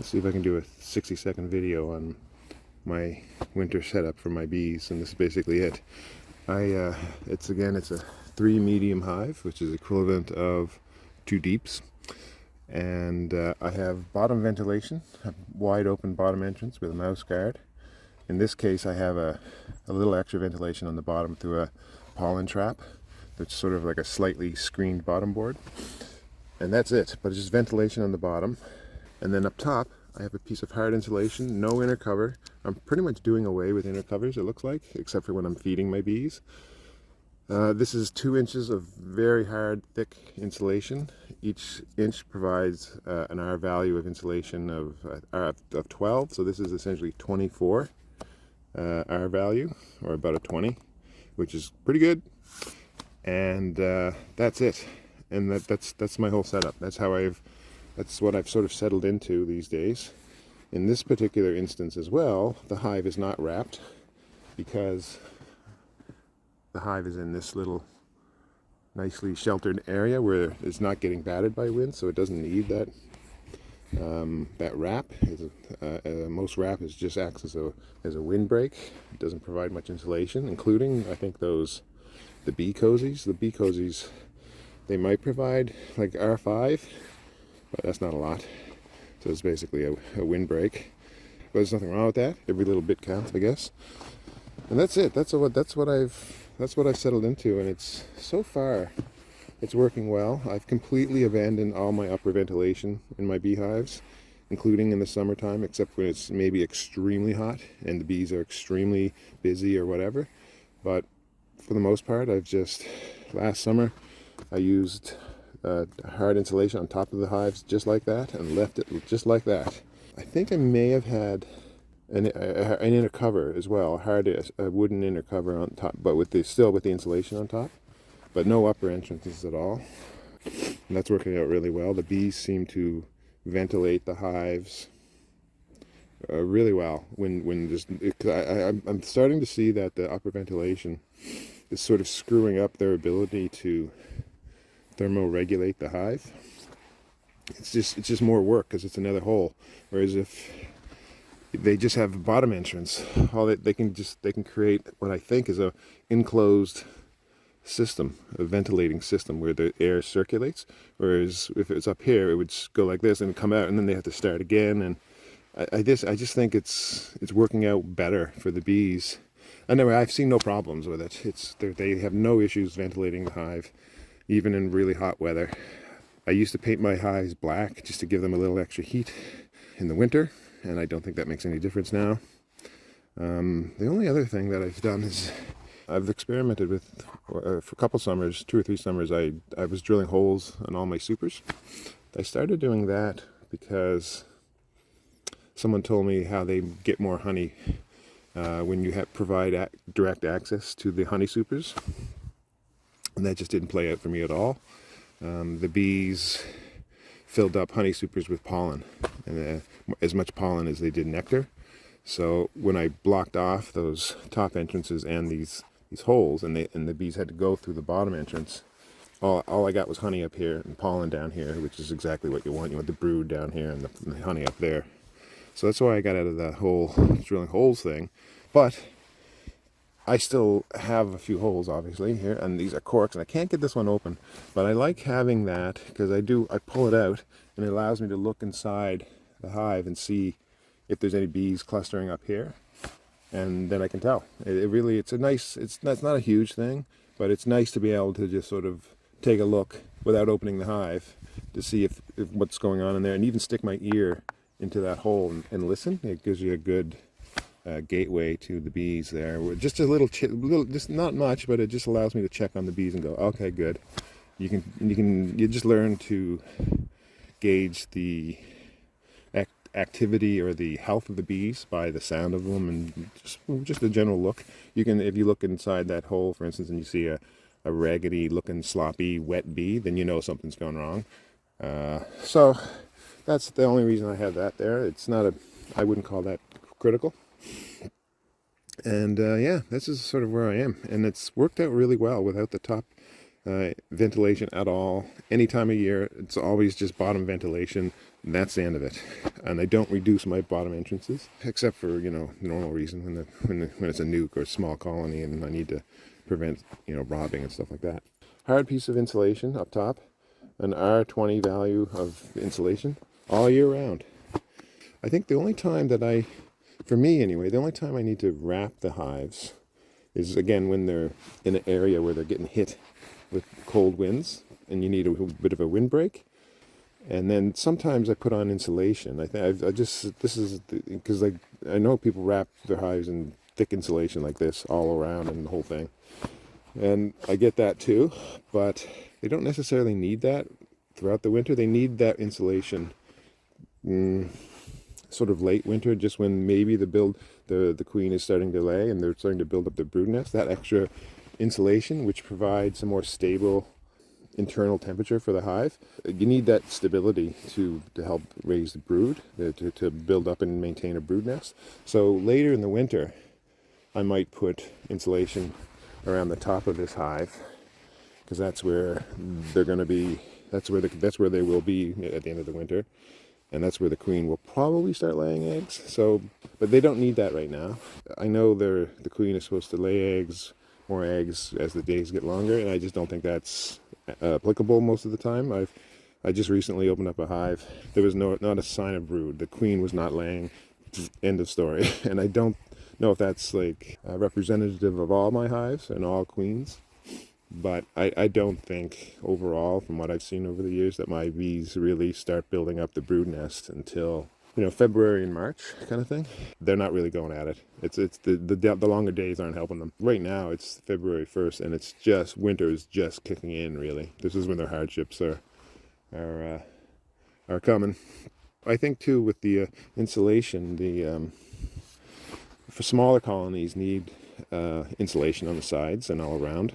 Let's see if I can do a 60-second video on my winter setup for my bees, and this is basically it. It's a 3 medium hive, which is equivalent of 2 deeps, and I have bottom ventilation, a wide open bottom entrance with a mouse guard. In this case, I have a little extra ventilation on the bottom through a pollen trap that's sort of like a slightly screened bottom board, and that's it. But it's just ventilation on the bottom. And then up top, I have a piece of hard insulation, no inner cover. I'm pretty much doing away with inner covers, it looks like, except for when I'm feeding my bees. This is 2 inches of very hard, thick insulation. Each inch provides an R value of insulation of 12, so this is essentially 24 R value, or about a 20, which is pretty good. And that's it. And that's my whole setup. That's what I've sort of settled into these days. In this particular instance as well, the hive is not wrapped because the hive is in this little nicely sheltered area where it's not getting battered by wind, so it doesn't need that wrap. Most wrap just acts as a windbreak. It doesn't provide much insulation, including, I think, the bee cozies. The bee cozies, they might provide like R5, but that's not a lot. So it's basically a windbreak. But there's nothing wrong with that. Every little bit counts, I guess. And that's it. That's what I've settled into, and so far it's working well. I've completely abandoned all my upper ventilation in my beehives, including in the summertime, except when it's maybe extremely hot and the bees are extremely busy or whatever. But for the most part, last summer I used hard insulation on top of the hives just like that, and left it just like that. I think I may have had an inner cover as well, a wooden inner cover on top, but still with the insulation on top, but no upper entrances at all. And that's working out really well. The bees seem to ventilate the hives really well. I'm starting to see that the upper ventilation is sort of screwing up their ability to thermoregulate the hive. It's just more work because it's another hole. Whereas if they just have a bottom entrance, they can create what I think is a enclosed system, a ventilating system where the air circulates. Whereas if it's up here, it would go like this and come out, and then they have to start again. And I just think it's working out better for the bees. Anyway, I've seen no problems with it. They have no issues ventilating the hive, even in really hot weather. I used to paint my hives black just to give them a little extra heat in the winter, and I don't think that makes any difference now. The only other thing that I've done is I've experimented with, for a couple summers, 2 or 3 summers, I was drilling holes on all my supers. I started doing that because someone told me how they get more honey when you provide direct access to the honey supers. And that just didn't play out for me at all. The bees filled up honey supers with pollen, and as much pollen as they did nectar. So when I blocked off those top entrances and these holes, and the bees had to go through the bottom entrance, all I got was honey up here and pollen down here, which is exactly what you want. You want the brood down here and the honey up there. So that's why I got out of the whole drilling holes thing. But I still have a few holes, obviously, here, and these are corks, and I can't get this one open, but I like having that because I pull it out, and it allows me to look inside the hive and see if there's any bees clustering up here, and then I can tell. It's not a huge thing, but it's nice to be able to just sort of take a look without opening the hive to see if what's going on in there, and even stick my ear into that hole and listen. It gives you a good gateway to the bees there. Just a little, just not much, but it just allows me to check on the bees and go, okay, good. You just learn to gauge the activity or the health of the bees by the sound of them and just a general look. If you look inside that hole, for instance, and you see a raggedy looking, sloppy, wet bee, then you know something's gone wrong. So that's the only reason I have that there. I wouldn't call that critical. And yeah, this is sort of where I am, and it's worked out really well without the top ventilation at all. Any time of year, it's always just bottom ventilation That's the end of it. And I don't reduce my bottom entrances, except for, normal reason when it's a nuke or a small colony and I need to prevent, robbing and stuff like that. Hard piece of insulation up top, an R20 value of insulation all year round. I think the only time for me anyway, the only time I need to wrap the hives is, again, when they're in an area where they're getting hit with cold winds and you need a bit of a windbreak. And then sometimes I put on insulation. This is because I know people wrap their hives in thick insulation like this all around and the whole thing. And I get that too, but they don't necessarily need that throughout the winter. They need that insulation sort of late winter, just when maybe the queen is starting to lay and they're starting to build up the brood nest. That extra insulation, which provides a more stable internal temperature for the hive. You need that stability to help raise the brood, to build up and maintain a brood nest. So later in the winter, I might put insulation around the top of this hive, because that's where they're going to be. That's where they will be at the end of the winter, and that's where the queen will probably start laying eggs. So, but they don't need that right now. I know the queen is supposed to lay more eggs as the days get longer, and I just don't think that's applicable most of the time. I just recently opened up a hive. There was not a sign of brood. The queen was not laying. End of story. And I don't know if that's like representative of all my hives and all queens, but I don't think overall, from what I've seen over the years, that my bees really start building up the brood nest until February and March kind of thing. They're not really going at it. It's the longer days aren't helping them. Right now it's February 1st and it's just, winter is just kicking in really. This is when their hardships are coming. I think too with the insulation, for smaller colonies need insulation on the sides and all around,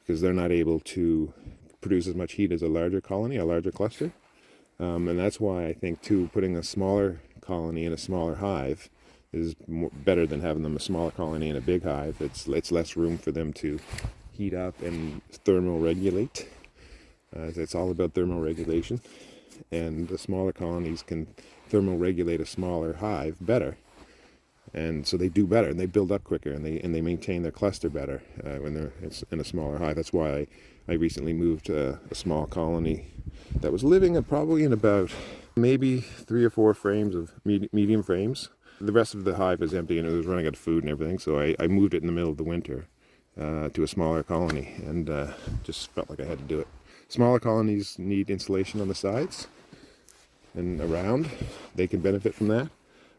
because they're not able to produce as much heat as a larger colony, a larger cluster. And that's why I think too, putting a smaller colony in a smaller hive is better than having them a smaller colony in a big hive. It's less room for them to heat up and thermoregulate. It's all about thermoregulation, and the smaller colonies can thermoregulate a smaller hive better, and so they do better and they build up quicker and they maintain their cluster better when they're in a smaller hive. That's why I recently moved a small colony that was living probably in about maybe 3 or 4 frames of medium frames. The rest of the hive was empty and it was running out of food and everything, so I moved it in the middle of the winter to a smaller colony, and just felt like I had to do it. Smaller colonies need insulation on the sides and around. They can benefit from that.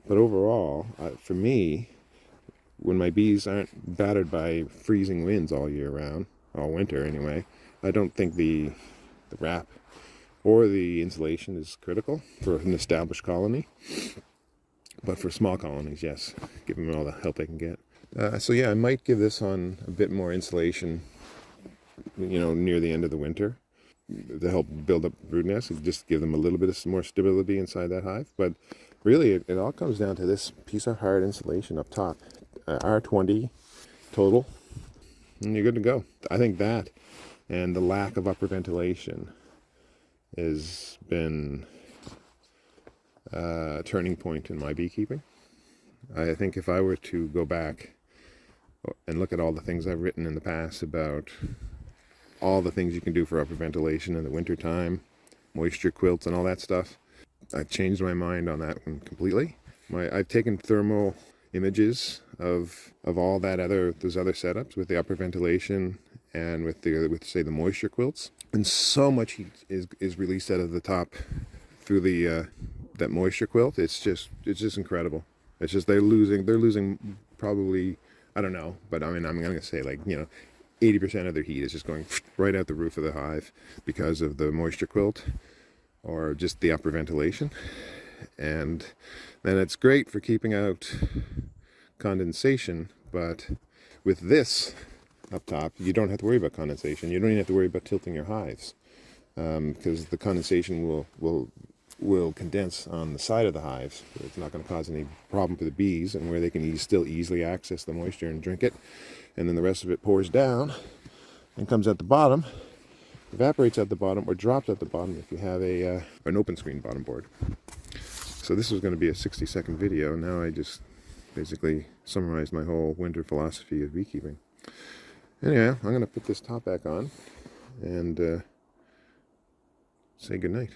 But overall, for me, when my bees aren't battered by freezing winds all year round, all winter anyway, I don't think the wrap or the insulation is critical for an established colony. But for small colonies, yes, give them all the help they can get. So yeah, I might give this on a bit more insulation, near the end of the winter, to help build up brood nests and just give them a little bit of more stability inside that hive. But really, it all comes down to this piece of hard insulation up top, R20 total, and you're good to go. I think that and the lack of upper ventilation has been a turning point in my beekeeping. I think if I were to go back and look at all the things I've written in the past about all the things you can do for upper ventilation in the wintertime, moisture quilts and all that stuff, I've changed my mind on that one completely. I've taken thermal images of all those other setups with the upper ventilation and with say the moisture quilts, and so much heat is released out of the top through that moisture quilt. It's just incredible. It's just they're losing probably, I don't know, but I mean I'm gonna say 80% of their heat is just going right out the roof of the hive because of the moisture quilt or just the upper ventilation. And then it's great for keeping out condensation, but with this up top, you don't have to worry about condensation. You don't even have to worry about tilting your hives, because the condensation will condense on the side of the hives. It's not going to cause any problem for the bees, and where they can still easily access the moisture and drink it. And then the rest of it pours down and comes at the bottom, evaporates at the bottom, or drops at the bottom if you have an open screen bottom board. So this was going to be a 60-second video. Now I just basically summarized my whole winter philosophy of beekeeping. Anyhow, I'm going to put this top back on and say goodnight.